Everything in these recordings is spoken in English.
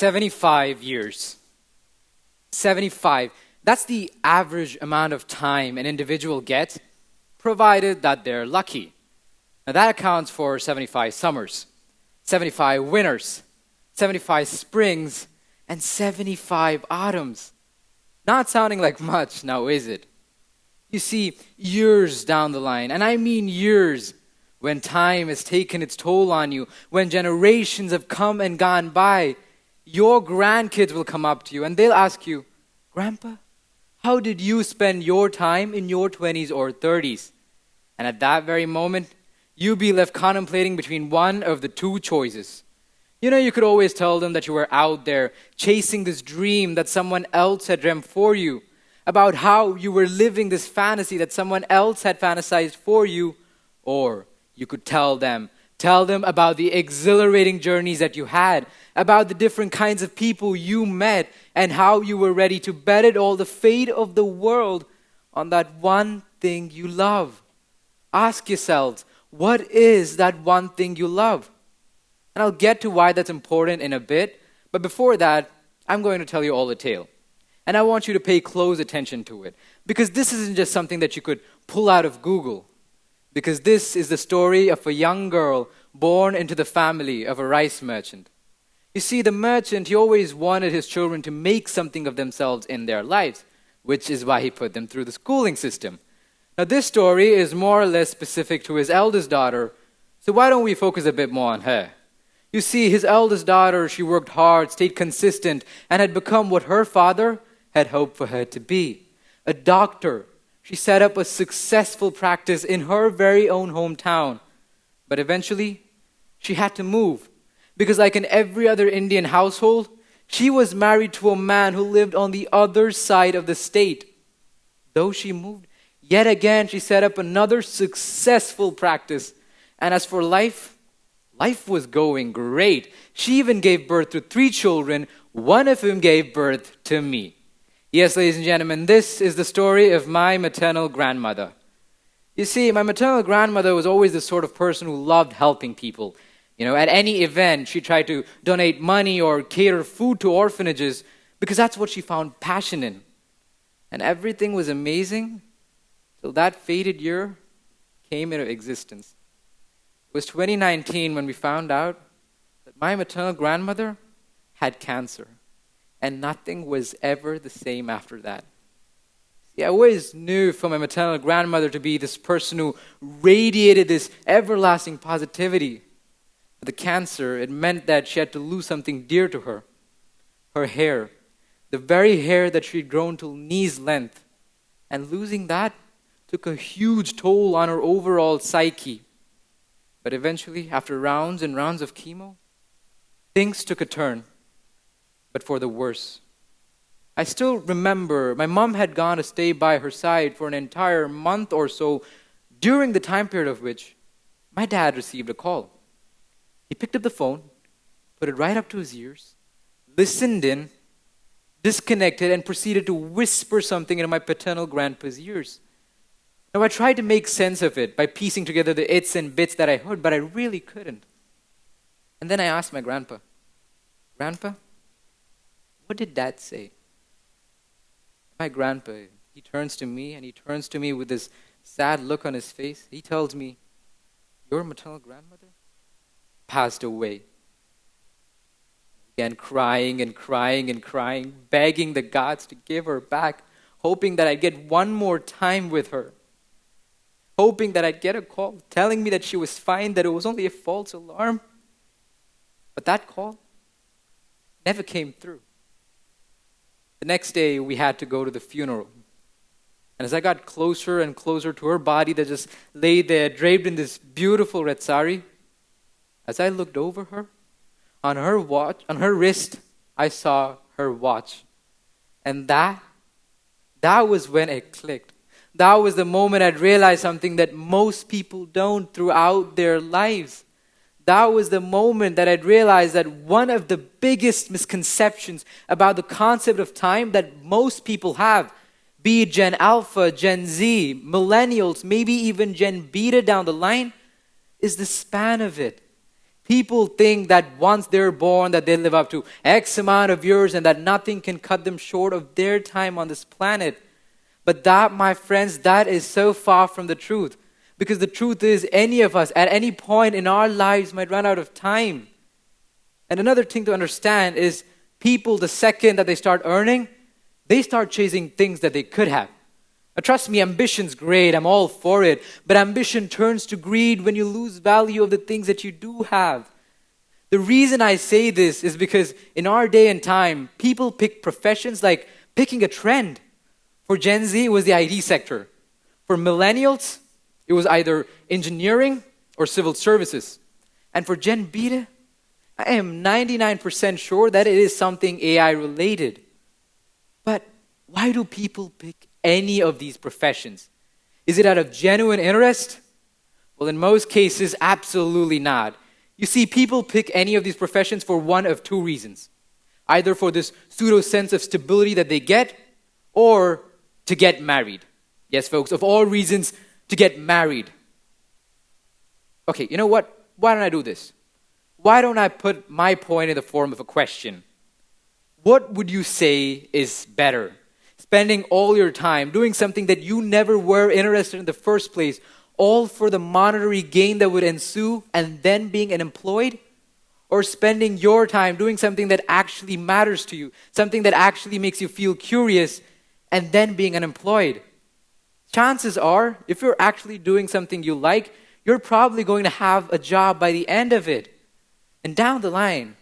75 years. 75. That's the average amount of time an individual gets, provided that they're lucky. Now that accounts for 75 summers, 75 winters, 75 springs, and 75 autumns. Not sounding like much now, is it? You see, years down the line, and I mean years, when time has taken its toll on you, when generations have come and gone by, your grandkids will come up to you and they'll ask you, "Grandpa, how did you spend your time in your 20s or 30s?" And at that very moment, you'll be left contemplating between one of the two choices. You could always tell them that you were out there chasing this dream that someone else had dreamt for you, about how you were living this fantasy that someone else had fantasized for you, or you could tell them about the exhilarating journeys that you had, about the different kinds of people you met, and how you were ready to bet it all, the fate of the world, on that one thing you love. Ask yourselves, what is that one thing you love? And I'll get to why that's important in a bit, but before that, I'm going to tell you all the tale. And I want you to pay close attention to it, because this isn't just something that you could pull out of Google, because this is the story of a young girl born into the family of a rice merchant. You see, the merchant, he always wanted his children to make something of themselves in their lives, which is why he put them through the schooling system. Now, this story is more or less specific to his eldest daughter, so why don't we focus a bit more on her? You see, his eldest daughter, she worked hard, stayed consistent, and had become what her father had hoped for her to be, a doctor. She set up a successful practice in her very own hometown. But eventually, she had to move, because like in every other Indian household, she was married to a man who lived on the other side of the state. Though she moved, yet again she set up another successful practice. And as for life was going great. She even gave birth to 3 children, one of whom gave birth to me. Yes, ladies and gentlemen, this is the story of my maternal grandmother. You see, my maternal grandmother was always the sort of person who loved helping people. At any event, she tried to donate money or cater food to orphanages because that's what she found passion in. And everything was amazing till that fated year came into existence. It was 2019 when we found out that my maternal grandmother had cancer, and nothing was ever the same after that. See, I always knew for my maternal grandmother to be this person who radiated this everlasting positivity. But the cancer, it meant that she had to lose something dear to her. Her hair, the very hair that she'd grown to knees length. And losing that took a huge toll on her overall psyche. But eventually, after rounds and rounds of chemo, things took a turn, but for the worse. I still remember my mom had gone to stay by her side for an entire month or so, during the time period of which my dad received a call. He picked up the phone, put it right up to his ears, listened in, disconnected, and proceeded to whisper something into my paternal grandpa's ears. Now, I tried to make sense of it by piecing together the its and bits that I heard, but I really couldn't. And then I asked my grandpa, "Grandpa, what did Dad say?" My grandpa, he turns to me, and he turns to me with this sad look on his face. He tells me, "Your maternal grandmother passed away." Again, crying and crying and crying, begging the gods to give her back, hoping that I'd get one more time with her. Hoping that I'd get a call telling me that she was fine, that it was only a false alarm. But that call never came through. The next day, we had to go to the funeral. And as I got closer and closer to her body that just lay there, draped in this beautiful red sari, as I looked over her, on her wrist, I saw her watch. And that was when it clicked. That was the moment I'd realized something that most people don't throughout their lives. That was the moment that I'd realized that one of the biggest misconceptions about the concept of time that most people have, be it Gen Alpha, Gen Z, Millennials, maybe even Gen Beta down the line, is the span of it. People think that once they're born that they live up to X amount of years and that nothing can cut them short of their time on this planet. But that, my friends, that is so far from the truth. Because the truth is, any of us at any point in our lives might run out of time. And another thing to understand is people, the second that they start earning, they start chasing things that they could have. Now, trust me, ambition's great. I'm all for it. But ambition turns to greed when you lose value of the things that you do have. The reason I say this is because in our day and time, people pick professions like picking a trend. For Gen Z, it was the IT sector. For millennials, it was either engineering or civil services. And for Gen Beta, I am 99% sure that it is something AI related. But why do people pick any of these professions? Is it out of genuine interest? Well, in most cases, absolutely not. You see, people pick any of these professions for one of two reasons. Either for this pseudo sense of stability that they get, or to get married. Yes, folks, of all reasons, to get married. Okay, you know what? Why don't I do this? Why don't I put my point in the form of a question? What would you say is better? Spending all your time doing something that you never were interested in the first place, all for the monetary gain that would ensue, and then being unemployed? Or spending your time doing something that actually matters to you, something that actually makes you feel curious, and then being unemployed? Chances are, if you're actually doing something you like, you're probably going to have a job by the end of it. And down the line,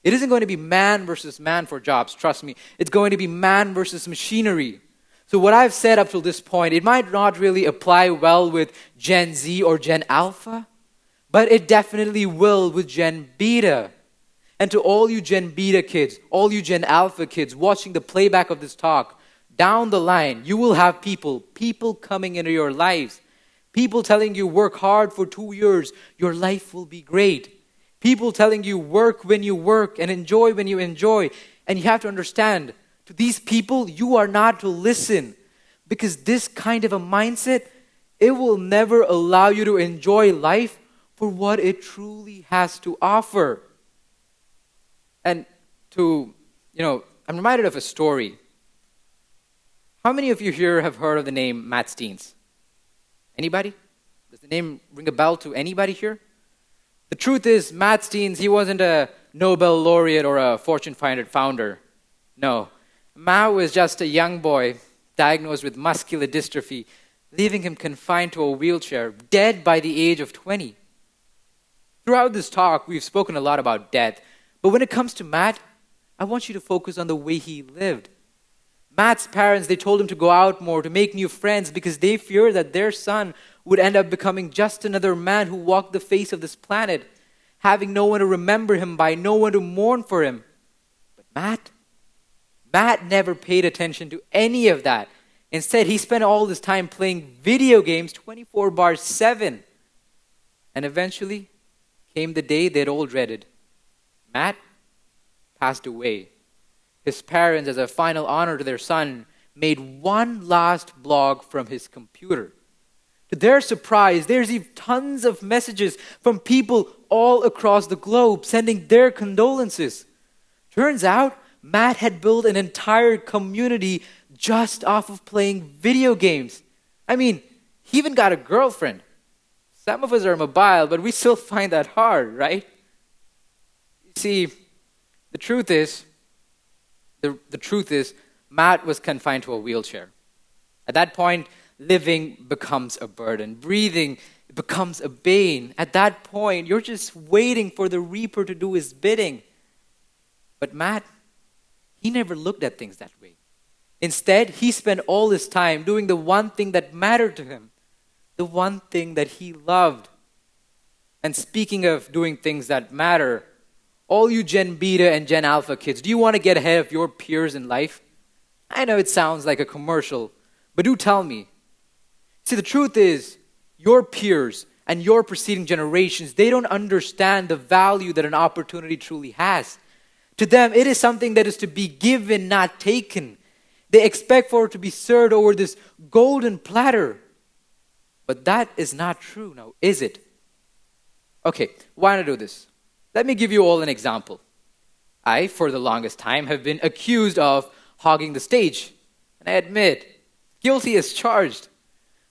it isn't going to be man versus man for jobs, trust me. It's going to be man versus machinery. So what I've said up to this point, it might not really apply well with Gen Z or Gen Alpha, but it definitely will with Gen Beta. And to all you Gen Beta kids, all you Gen Alpha kids watching the playback of this talk, down the line, you will have people coming into your lives. People telling you work hard for 2 years, your life will be great. People telling you work when you work and enjoy when you enjoy. And you have to understand, to these people, you are not to listen. Because this kind of a mindset, it will never allow you to enjoy life for what it truly has to offer. And I'm reminded of a story. How many of you here have heard of the name Matt Steens? Anybody? Does the name ring a bell to anybody here? The truth is, Matt Steens, he wasn't a Nobel laureate or a Fortune 500 founder. No. Matt was just a young boy diagnosed with muscular dystrophy, leaving him confined to a wheelchair, dead by the age of 20. Throughout this talk, we've spoken a lot about death. But when it comes to Matt, I want you to focus on the way he lived. Matt's parents, they told him to go out more, to make new friends, because they feared that their son would end up becoming just another man who walked the face of this planet, having no one to remember him by, no one to mourn for him. But Matt never paid attention to any of that. Instead, he spent all this time playing video games 24/7. And eventually came the day they'd all dreaded. Matt passed away. His parents, as a final honor to their son, made one last blog from his computer. To their surprise, they received tons of messages from people all across the globe sending their condolences. Turns out, Matt had built an entire community just off of playing video games. I mean, he even got a girlfriend. Some of us are mobile, but we still find that hard, right? You see, the truth is, Matt was confined to a wheelchair. At that point, living becomes a burden. Breathing becomes a bane. At that point, you're just waiting for the Reaper to do his bidding. But Matt, he never looked at things that way. Instead, he spent all his time doing the one thing that mattered to him, the one thing that he loved. And speaking of doing things that matter, all you Gen Beta and Gen Alpha kids, do you want to get ahead of your peers in life? I know it sounds like a commercial, but do tell me. See, the truth is, your peers and your preceding generations, they don't understand the value that an opportunity truly has. To them, it is something that is to be given, not taken. They expect for it to be served over this golden platter. But that is not true now, is it? Okay, why not do this? Let me give you all an example. I, for the longest time, have been accused of hogging the stage. And I admit, guilty as charged.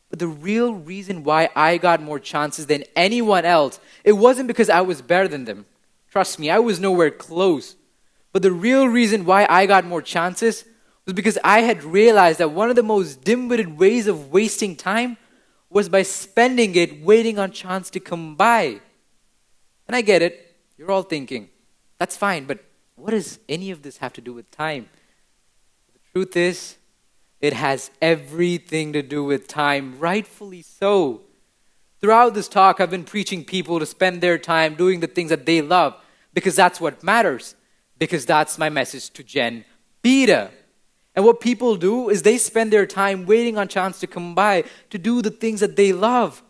But the real reason why I got more chances than anyone else, it wasn't because I was better than them. Trust me, I was nowhere close. But the real reason why I got more chances was because I had realized that one of the most dim-witted ways of wasting time was by spending it waiting on chance to come by. And I get it. You're all thinking, that's fine, but what does any of this have to do with time? The truth is, it has everything to do with time, rightfully so. Throughout this talk, I've been preaching people to spend their time doing the things that they love because that's what matters. Because that's my message to Gen Beta. And what people do is they spend their time waiting on chance to come by to do the things that they love.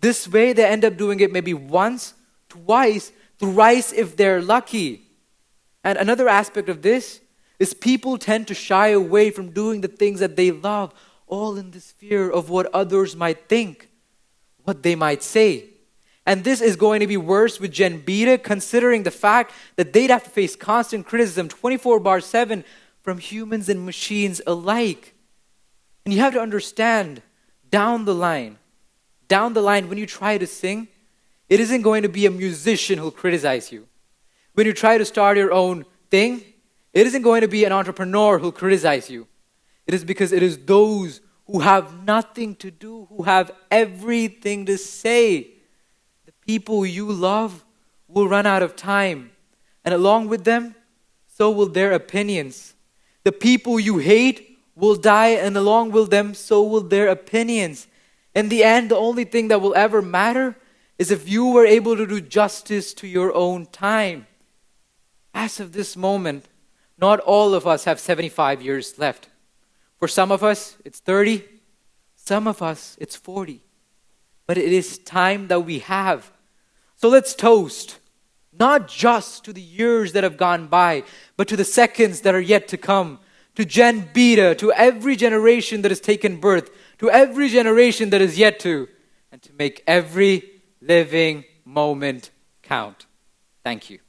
This way, they end up doing it maybe once, twice, thrice if they're lucky. And another aspect of this is people tend to shy away from doing the things that they love, all in this fear of what others might think, what they might say. And this is going to be worse with Gen Beta, considering the fact that they'd have to face constant criticism 24/7 from humans and machines alike. And you have to understand, down the line, when you try to sing, it isn't going to be a musician who'll criticize you. When you try to start your own thing, it isn't going to be an entrepreneur who'll criticize you. It is because it is those who have nothing to do, who have everything to say. The people you love will run out of time. And along with them, so will their opinions. The people you hate will die, and along with them, so will their opinions. In the end, the only thing that will ever matter is if you were able to do justice to your own time. As of this moment, not all of us have 75 years left. For some of us, it's 30. Some of us, it's 40. But it is time that we have. So let's toast, not just to the years that have gone by, but to the seconds that are yet to come, to Gen Beta, to every generation that has taken birth, to every generation that is yet to, and to make every living moment count. Thank you.